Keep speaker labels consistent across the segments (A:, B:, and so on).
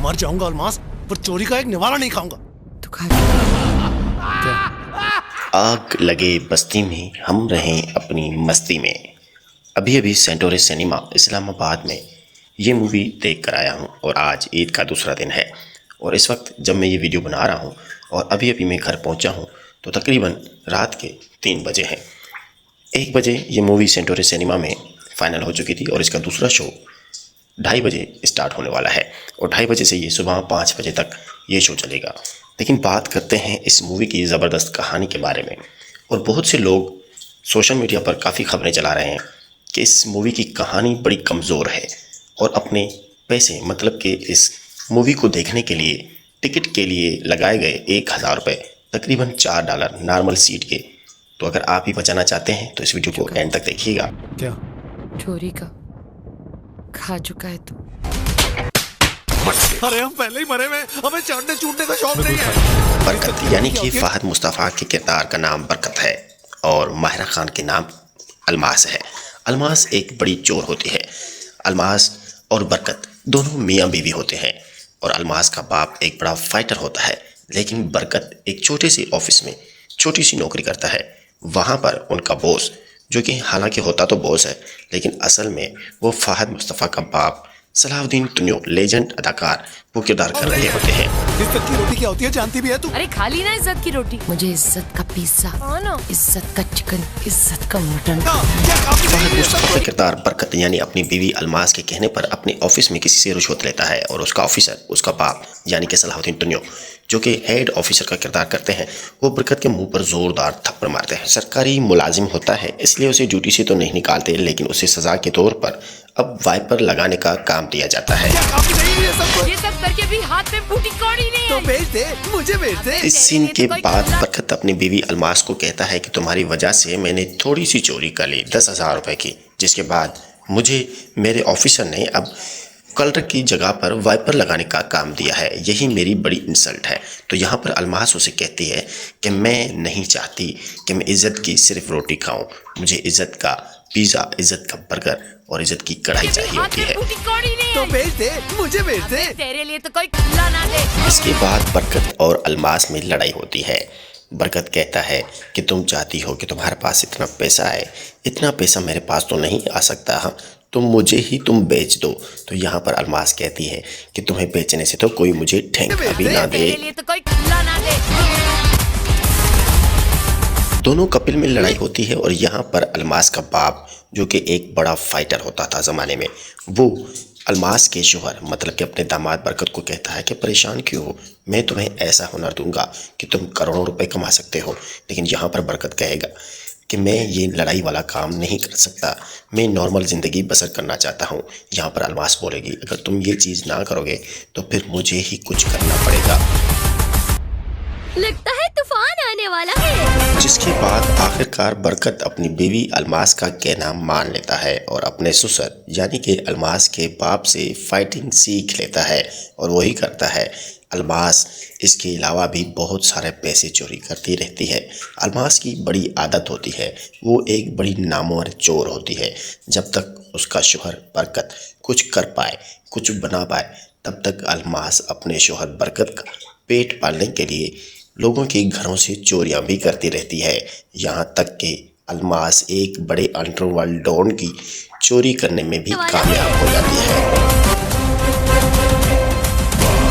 A: मर जाऊंगा अलमास, पर चोरी का एक निवाला नहीं खाऊंगा।
B: तू खा
C: आग लगे बस्ती में हम रहें अपनी मस्ती में। अभी अभी सेंटोरस सिनेमा इस्लामाबाद में ये मूवी देख कर आया हूँ और आज ईद का दूसरा दिन है। और इस वक्त जब मैं ये वीडियो बना रहा हूँ और अभी अभी मैं घर पहुँचा हूँ तो तकरीबन रात के 3 बजे हैं। 1 बजे ये मूवी सेंटोरस सिनेमा में फ़ाइनल हो चुकी थी और इसका दूसरा शो 2:30 बजे स्टार्ट होने वाला है और 2:30 बजे से ये सुबह 5 बजे तक ये शो चलेगा। लेकिन बात करते हैं इस मूवी की ज़बरदस्त कहानी के बारे में। और बहुत से लोग सोशल मीडिया पर काफ़ी खबरें चला रहे हैं कि इस मूवी की कहानी बड़ी कमज़ोर है और अपने पैसे मतलब कि इस मूवी को देखने के लिए टिकट के लिए लगाए गए 1000 रुपये तकरीबन $4 नॉर्मल सीट के। तो अगर आप भी बचाना चाहते हैं तो इस वीडियो को एंड तक देखिएगा।
A: क्या
B: चोरी का खा चुका है तू।
A: अरे हम पहले ही मरे हुए, हमें चढ़ने चूटने का शौक नहीं है।
C: बरकत यानी कि फ़हद मुस्तफ़ा के किरदार का नाम बरकत है और माहिरा खान के नाम अलमास है। अलमास एक बड़ी चोर होती है। अलमास और बरकत दोनों मियाँ बीवी होते हैं और अलमास का बाप एक बड़ा फाइटर होता है। लेकिन बरकत एक छोटे से ऑफिस में छोटी सी नौकरी करता है। वहाँ पर उनका बॉस, जो कि हालांकि होता तो बॉस है लेकिन असल में वो फ़हद मुस्तफ़ा का बाप सलाहुद्दीन तुनियो लेजेंड अदाकार वो किरदार कर रहे होते हैं।
A: इज्जत की रोटी क्या होती है जानती भी है तू?
B: अरे खा ली ना इज्जत की रोटी। मुझे इज्जत का पिज्जा, इज्जत का चिकन, इज्जत का मटन।
C: फ़हद मुस्तफ़ा का किरदार बरकत यानी अपनी बीवी अलमास के कहने पर अपने ऑफिस में किसी से रिश्वत लेता है और उसका ऑफिसर, उसका बाप यानी कि सलाहुद्दीन तुनियो, जो कि हेड ऑफिसर का किरदार करते हैं, वो बरकत के मुंह पर जोरदार थप्पड़ मारते हैं। सरकारी मुलाजिम होता है इसलिए उसे ड्यूटी से तो नहीं निकालते लेकिन उसे सजा के तौर पर अब वाइपर लगाने का काम दिया जाता है।
B: ये सब करके भी हाथ में बूटी कौड़ी नहीं
A: तो
B: है।
A: भेज दे, मुझे भेज दे।
C: इस सीन के बाद बरकत अपनी बीवी अलमास को कहता है कि तुम्हारी वजह से मैंने थोड़ी सी चोरी कर ली 10,000 रुपए की, जिसके बाद मुझे मेरे ऑफिसर ने अब कलर की जगह पर वाइपर लगाने का काम दिया है। यही मेरी बड़ी इंसल्ट है। तो यहाँ पर अलमास उसे कहती है कि मैं नहीं चाहती कि मैं इज़्ज़त की सिर्फ रोटी खाऊं, मुझे इज़्ज़त का पिज़्ज़ा, इज़्ज़त का बर्गर और इज़्ज़त की कढ़ाई चाहिए होती है।
A: तो भेज दे, मुझे भेज दे।
B: तेरे लिए तो कोई खुला ना दे।
C: इसके बाद बरकत और अलमास में लड़ाई होती है। बरकत कहता है कि तुम चाहती हो कि तुम्हारे पास इतना पैसा आए, इतना पैसा मेरे पास तो नहीं आ सकता, हाँ तुम मुझे ही तुम बेच दो। तो यहाँ पर अलमास कहती है कि तुम्हें बेचने से तो कोई मुझे ठेंगा भी ना दे।
B: तेरे लिए तो कोई खुला ना दे।
C: दोनों कपिल में लड़ाई होती है और यहाँ पर अलमास का बाप, जो कि एक बड़ा फाइटर होता था ज़माने में, वो अलमास के शोहर मतलब कि अपने दामाद बरकत को कहता है कि परेशान क्यों हो, मैं तुम्हें ऐसा हुनर दूंगा कि तुम करोड़ों रुपए कमा सकते हो। लेकिन यहाँ पर बरकत कहेगा कि मैं ये लड़ाई वाला काम नहीं कर सकता, मैं नॉर्मल ज़िंदगी बसर करना चाहता हूँ। यहाँ पर अलमास बोलेगी अगर तुम ये चीज़ ना करोगे तो फिर मुझे ही कुछ करना पड़ेगा।
D: लगता है तूफान आने वाला है।
C: जिसके बाद आखिरकार बरकत अपनी बीवी अलमास का कहना मान लेता है और अपने ससुर यानी कि अलमास के बाप से फाइटिंग सीख लेता है और वही करता है। अलमास इसके अलावा भी बहुत सारे पैसे चोरी करती रहती है। अलमास की बड़ी आदत होती है, वो एक बड़ी नामवर चोर होती है। जब तक उसका शोहर बरकत कुछ कर पाए, कुछ बना पाए, तब तक अलमास अपने शोहर बरकत का पेट पालने के लिए लोगों के घरों से चोरियां भी करती रहती है। यहाँ तक कि अलमास एक बड़े अंडरवर्ल्ड डॉन की चोरी करने में भी कामयाब हो जाती है।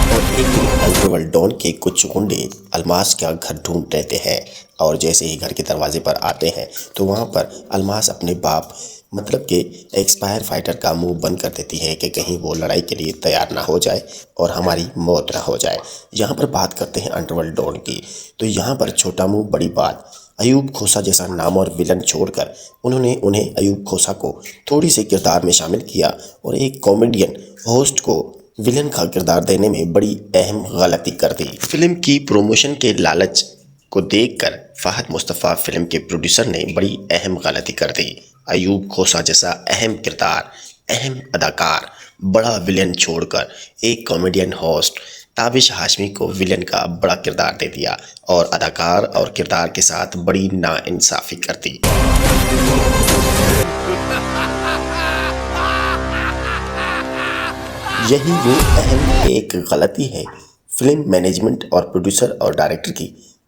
C: और एक दिन अंडरवर्ल्ड डॉन के कुछ गुंडे अलमास का घर ढूंढ रहते हैं और जैसे ही घर के दरवाजे पर आते हैं तो वहाँ पर अलमास अपने बाप मतलब कि एक्सपायर फाइटर का मुंह बंद कर देती है कि कहीं वो लड़ाई के लिए तैयार ना हो जाए और हमारी मौत ना हो जाए। यहाँ पर बात करते हैं अंडरवर्ल्ड डॉन की। तो यहाँ पर छोटा मुंह बड़ी बात, अयूब खोसा जैसा नाम और विलन छोड़कर उन्होंने अयूब खोसा को थोड़ी से किरदार में शामिल किया और एक कॉमेडियन होस्ट को विलन का किरदार देने में बड़ी अहम गलती कर दी। फिल्म की प्रमोशन के लालच को देखकर फ़हद मुस्तफ़ा फिल्म के प्रोड्यूसर ने बड़ी अहम गलती कर दी। अयूब खोसा जैसा अहम किरदार, अहम अदाकार, बड़ा विलेन छोड़कर एक कॉमेडियन होस्ट ताबिश हाशमी को विलेन का बड़ा किरदार दे दिया और अदाकार और किरदार के साथ बड़ी नाइंसाफ़ी कर दी। यही वो अहम एक गलती है फिल्म मैनेजमेंट और प्रोड्यूसर और डायरेक्टर की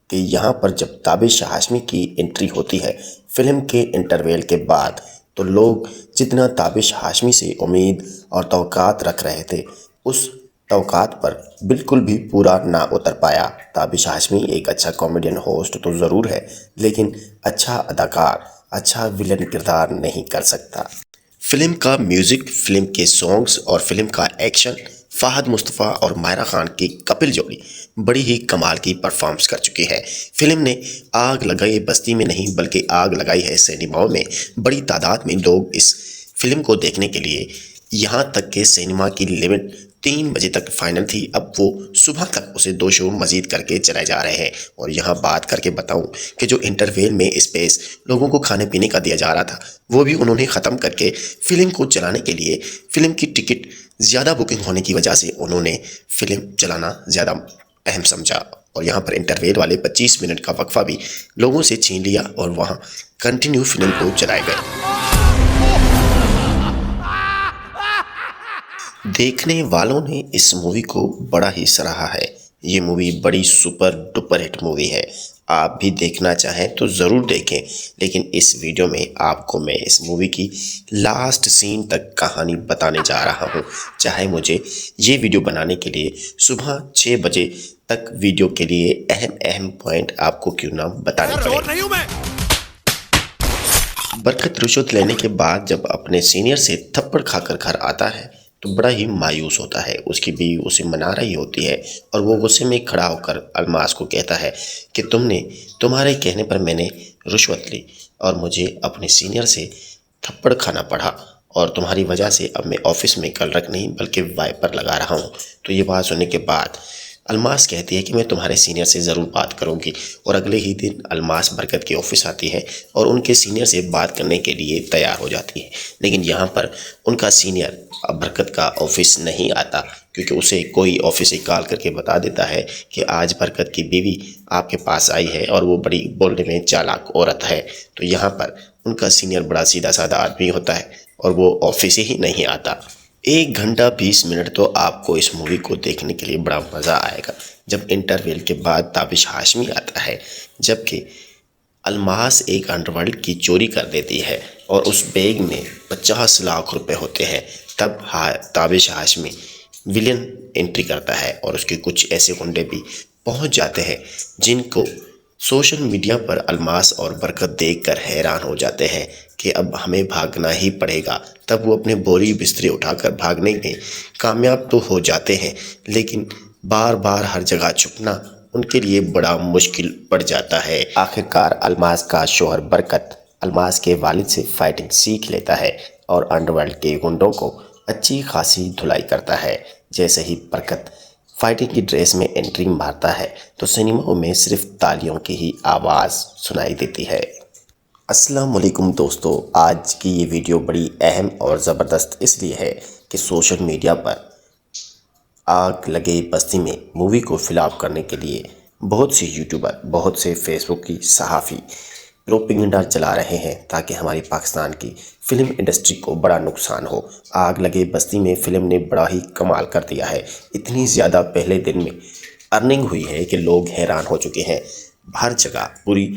C: कि यहाँ पर जब ताबिश हाशमी की एंट्री होती है फिल्म के इंटरवल के बाद, तो लोग जितना ताबिश हाशमी से उम्मीद और तवक्कात रख रहे थे उस तवक्कात पर बिल्कुल भी पूरा ना उतर पाया। ताबिश हाशमी एक अच्छा कॉमेडियन होस्ट तो ज़रूर है, लेकिन अच्छा अदाकार, अच्छा विलन किरदार नहीं कर सकता। फिल्म का म्यूज़िक, फिल्म के सॉन्ग्स और फिल्म का एक्शन फ़ाहद मुस्तफ़ा और मायरा खान की कपिल जोड़ी बड़ी ही कमाल की परफॉर्मेंस कर चुकी है। फिल्म ने आग लगाई बस्ती में नहीं बल्कि आग लगाई है सिनेमाओं में। बड़ी तादाद में लोग इस फिल्म को देखने के लिए, यहाँ तक कि सिनेमा की लिमिट 3 बजे तक फाइनल थी, अब वो सुबह तक उसे 2 शो मज़ीद करके चलाए जा रहे हैं। और यहाँ बात करके बताऊं कि जो इंटरवल में स्पेस लोगों को खाने पीने का दिया जा रहा था वो भी उन्होंने ख़त्म करके फिल्म को चलाने के लिए, फिल्म की टिकट ज़्यादा बुकिंग होने की वजह से उन्होंने फिल्म चलाना ज़्यादा अहम समझा। और यहाँ पर इंटरवल वाले 25 मिनट का वक्फा भी लोगों से छीन लिया और वहाँ कंटिन्यू फिल्म को चलाए गए। देखने वालों ने इस मूवी को बड़ा ही सराहा है। ये मूवी बड़ी सुपर डुपर हिट मूवी है। आप भी देखना चाहें तो ज़रूर देखें, लेकिन इस वीडियो में आपको मैं इस मूवी की लास्ट सीन तक कहानी बताने जा रहा हूँ। चाहे मुझे ये वीडियो बनाने के लिए सुबह 6 बजे तक वीडियो के लिए अहम पॉइंट आपको क्यों ना बताने पड़े। बरकत रिश्वत लेने के बाद जब अपने सीनियर से थप्पड़ खाकर घर आता है तो बड़ा ही मायूस होता है। उसकी बीवी उसे मना रही होती है और वो गुस्से में खड़ा होकर अलमास को कहता है कि तुम्हारे कहने पर मैंने रिश्वत ली और मुझे अपने सीनियर से थप्पड़ खाना पड़ा और तुम्हारी वजह से अब मैं ऑफिस में कलरक नहीं बल्कि वाइपर लगा रहा हूँ। तो ये बात सुनने के बाद अलमास कहती है कि मैं तुम्हारे सीनियर से ज़रूर बात करूंगी। और अगले ही दिन अलमास बरकत के ऑफिस आती है और उनके सीनियर से बात करने के लिए तैयार हो जाती है। लेकिन यहाँ पर उनका सीनियर अब बरकत का ऑफिस नहीं आता, क्योंकि उसे कोई ऑफिस से कॉल करके बता देता है कि आज बरकत की बीवी आपके पास आई है और वो बड़ी बोलने में चालाक औरत है। तो यहाँ पर उनका सीनियर बड़ा सीधा साधा आदमी होता है और वो ऑफिस ही नहीं आता। 1 घंटा 20 मिनट तो आपको इस मूवी को देखने के लिए बड़ा मज़ा आएगा। जब इंटरवल के बाद ताबिश हाशमी आता है, जबकि अलमास एक अंडरवर्ल्ड की चोरी कर देती है और उस बैग में 50 लाख रुपए होते हैं, तब ताबिश हाशमी विलन एंट्री करता है और उसके कुछ ऐसे गुंडे भी पहुंच जाते हैं जिनको सोशल मीडिया पर अलमास और बरकत देखकर हैरान हो जाते हैं कि अब हमें भागना ही पड़ेगा। तब वो अपने बोरी बिस्तरे उठाकर भागने में कामयाब तो हो जाते हैं, लेकिन बार बार हर जगह छुपना उनके लिए बड़ा मुश्किल पड़ जाता है। आखिरकार अलमास का शौहर बरकत अलमास के वालिद से फाइटिंग सीख लेता है और अंडरवर्ल्ड के गुंडों को अच्छी खासी धुलाई करता है। जैसे ही बरकत फाइटिंग की ड्रेस में एंट्री मारता है तो सिनेमाओं में सिर्फ तालियों की ही आवाज़ सुनाई देती है। अस्सलाम वालेकुम दोस्तों, आज की ये वीडियो बड़ी अहम और ज़बरदस्त इसलिए है कि सोशल मीडिया पर आग लगे बस्ती में मूवी को फिलअप करने के लिए बहुत से यूट्यूबर, बहुत से फेसबुक की सहाफ़ी प्रोपेगेंडा चला रहे हैं ताकि हमारी पाकिस्तान की फ़िल्म इंडस्ट्री को बड़ा नुकसान हो। आग लगे बस्ती में फ़िल्म ने बड़ा ही कमाल कर दिया है। इतनी ज़्यादा पहले दिन में अर्निंग हुई है कि लोग हैरान हो चुके हैं। हर जगह पूरी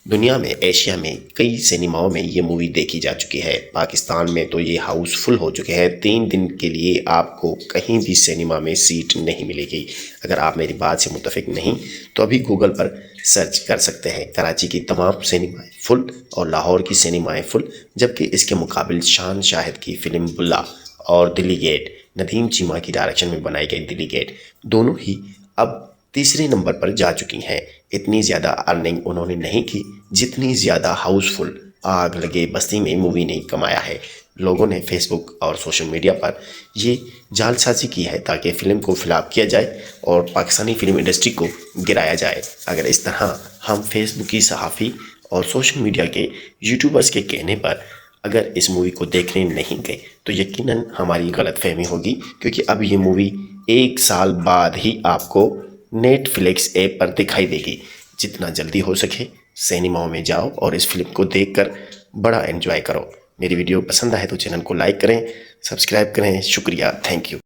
C: दुनिया में, एशिया में कई सिनेमाओं में ये मूवी देखी जा चुकी है। पाकिस्तान में तो ये हाउसफुल हो चुके हैं। 3 दिन के लिए आपको कहीं भी सिनेमा में सीट नहीं मिलेगी। अगर आप मेरी बात से मुत्तफिक नहीं तो अभी गूगल पर सर्च कर सकते हैं। कराची की तमाम सिनेमाएं फुल और लाहौर की सिनेमाएं फुल, जबकि इसके मुकाबले शान शाहिद की फ़िल्म बुल्ला और दिल्ली गेट, नदीम चीमा की डायरेक्शन में बनाई गई दिल्ली गेट, दोनों ही अब तीसरे नंबर पर जा चुकी हैं। इतनी ज़्यादा अर्निंग उन्होंने नहीं की जितनी ज़्यादा हाउसफुल आग लगे बस्ती में मूवी ने कमाया है। लोगों ने फेसबुक और सोशल मीडिया पर ये जालसाजी की है ताकि फ़िल्म को फिलअप किया जाए और पाकिस्तानी फ़िल्म इंडस्ट्री को गिराया जाए। अगर इस तरह हम फेसबुक की सहाफ़ी और सोशल मीडिया के यूट्यूबर्स के कहने पर अगर इस मूवी को देखने नहीं गए तो यकीनन हमारी गलतफहमी होगी, क्योंकि अब ये मूवी 1 साल बाद ही आपको नेटफ्लिक्स ऐप पर दिखाई देगी। जितना जल्दी हो सके सिनेमाओं में जाओ और इस फिल्म को देखकर बड़ा एंजॉय करो। मेरी वीडियो पसंद आए तो चैनल को लाइक करें, सब्सक्राइब करें। शुक्रिया, थैंक यू।